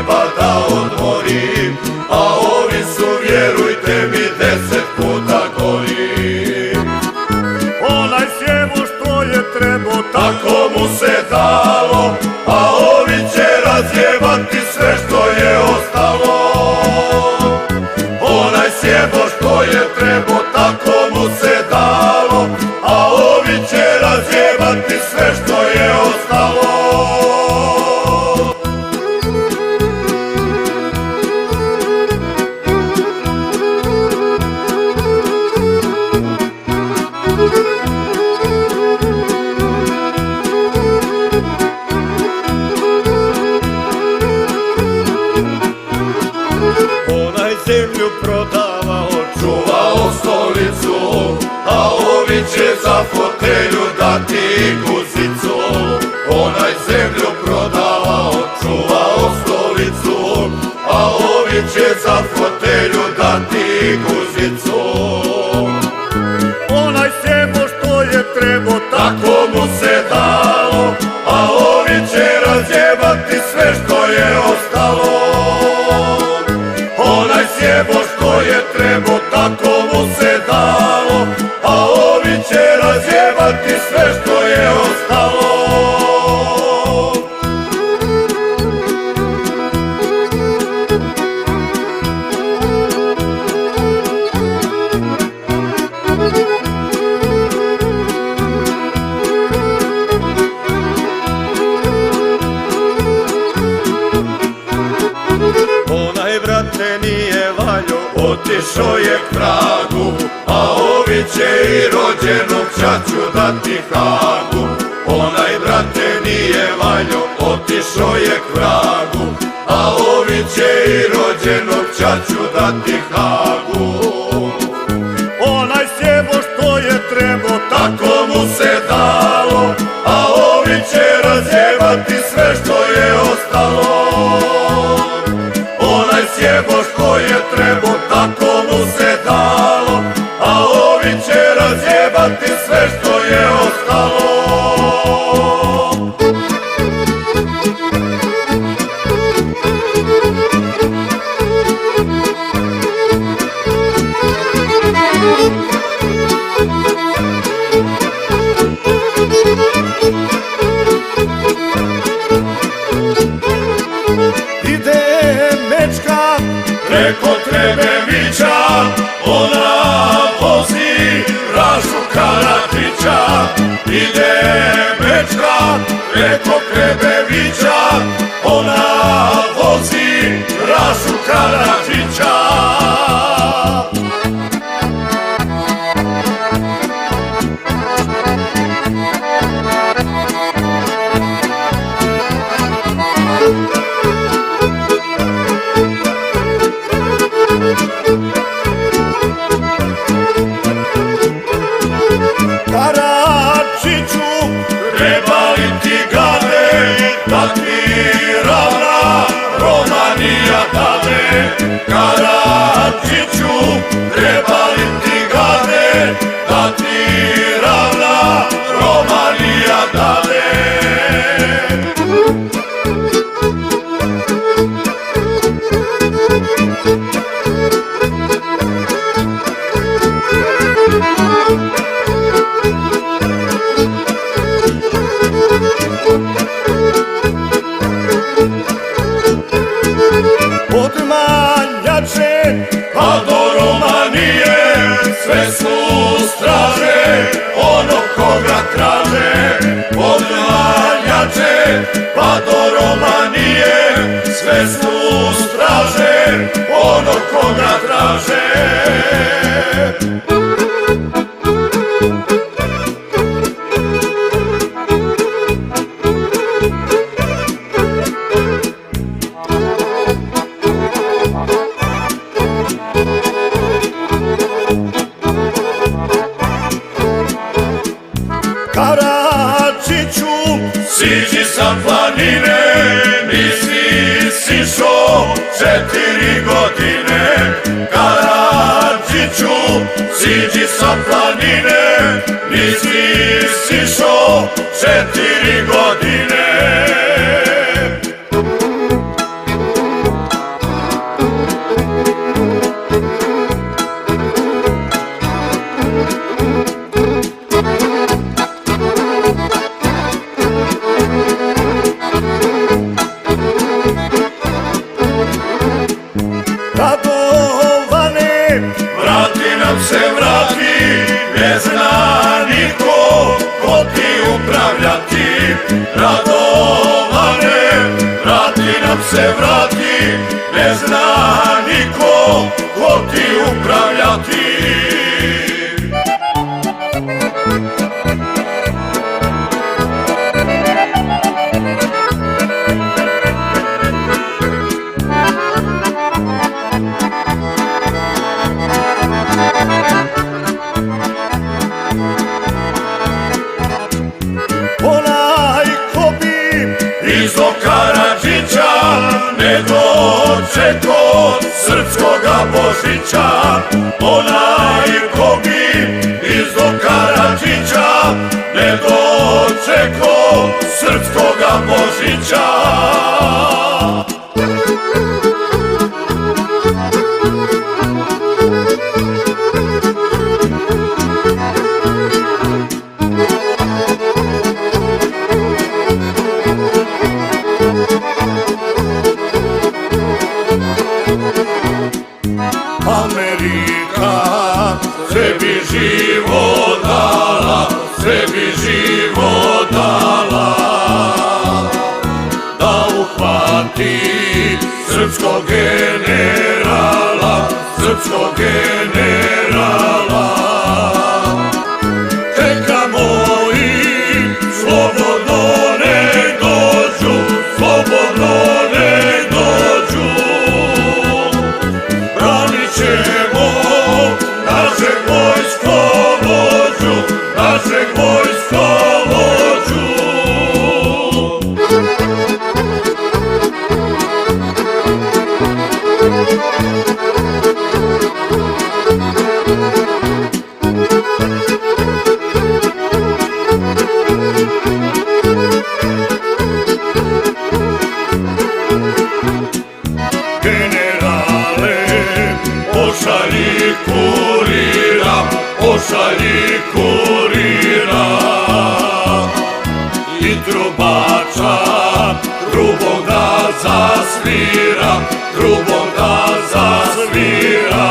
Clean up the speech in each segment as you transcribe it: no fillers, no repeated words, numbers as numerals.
treba da odmorim, a ovi su, vjerujte mi, 10 puta gori. Onaj sjevo što je trebao, tako mu se dalo, a ovi će razjebati sve što je ostalo. Onaj sjebo što je trebao, tako mu se dalo, a ovi će razjebati sve što je ostalo. onaj zemlju prodavao, čuvao stolicu, a ovi će za fotelju dati guzicu. Onaj zemlju prodavao, čuvao stolicu, a ovi će za fotelju dati guzicu. onaj sjevo što je trebao, Tako mu se dalo, a ovi će razjebati sve što je ostalo. Onaj sjebo što je trebao, tako mu se dalo, a ovi će razjebati sve što je ostalo. onaj brate nije valjo, Otišao je k vragu, a ovi će i rođenog ćaću dati Hagu. Onaj brate nije valjo, otišao je k vragu, a ovi će i rođenog ćaću dati Hagu. onaj sjevo što je trebao, Tako mu se dalo, a ovi će razjebati sve što je ostalo. Onaj sjebo što je trebao, tako mu se dalo, a ovi će razjebati sve što je ostalo. ide mečka Preko Trebevića, ona vozi Rašu Karadžića. Ide mečka preko Trebevića, ona vozi Rašu Karadžića. Karadžiću, Treba li ti gade, da ti ravna Romanija dade? Karadžiću, treba li ti gade, da ti ravna Romanija dade? od Manjače Pa do Romanije sve su straže, onog koga traže. Od Manjače pa do Romanije sve su straže, onog koga traže. Karadžiću, Siđi sa planine, nisi sišo 4 godine. Karadžiću, se vrati, ne zna niko ko ti upravljati. Onaj ko bi Iz Karadžića ne dočeko srpskoga Božića, onaj ko bi iz Karadžića ne dočeko srpskoga Božića. Amerika Sebi život dala, sebi život dala, da uhvati srpskog generala, srpskog generala. Neka moji slobodno ne dođu, slobodno ne dođu. Branit ćemo našeg vojskovođu, našeg vojskovođu. generale, Pošalji kurira, pošalji kurira, i trubača trubom da zasvira, trubom da zasvira.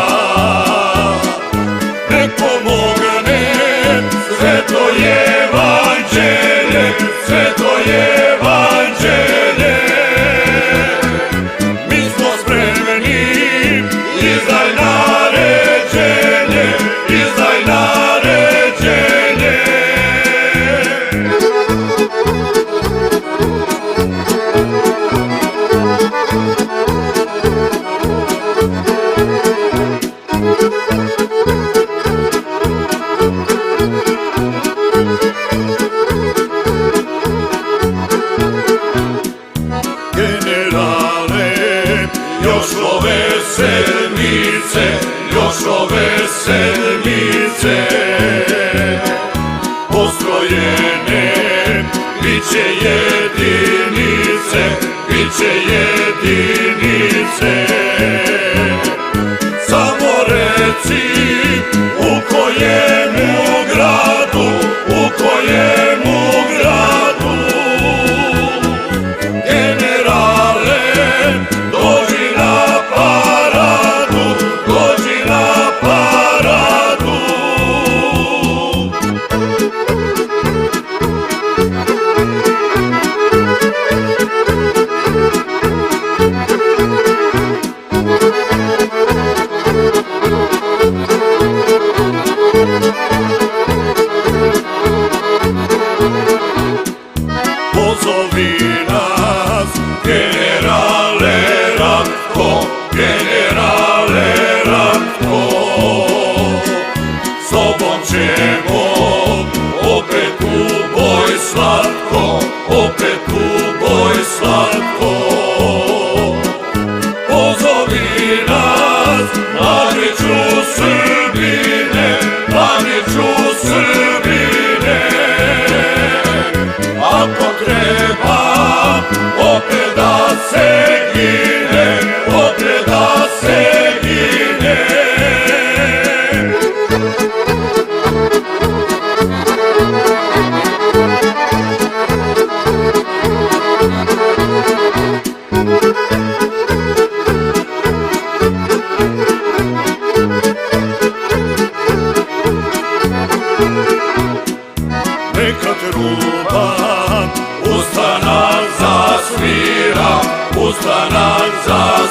Nek pomogne sveto evanđelje, sveto evanđelje. Mi smo spremni, izdaj naređenje, izdaj naređenje. generale, Još ove sedmice, još ove sedmice, postrojene, biće jedinice, biće jedinice. Samo reci u kojemu gradu, u kojemu gradu. Generale, dođi na paradu, dođi na paradu.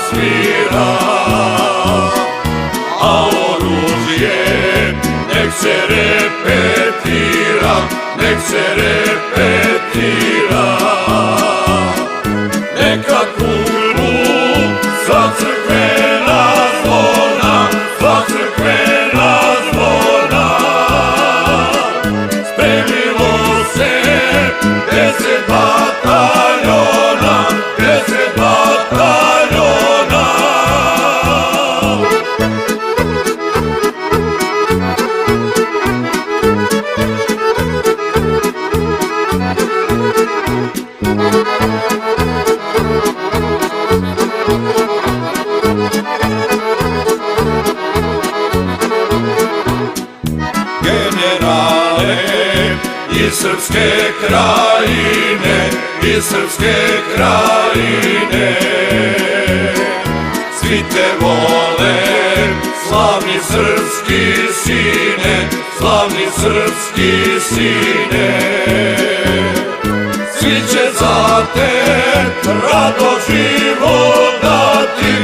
svira, a oružje nek se repetira, nek se repetira. Neka kunu sva crkvena zvona, sva crkvena zvona. Spremilo se 10 bataljona, 10 bataljona. Generale iz Srpske krajine, iz Srpske krajine, svi te vole, slavni srpski sine, slavni srpski sine. Svi će za te rado život dati,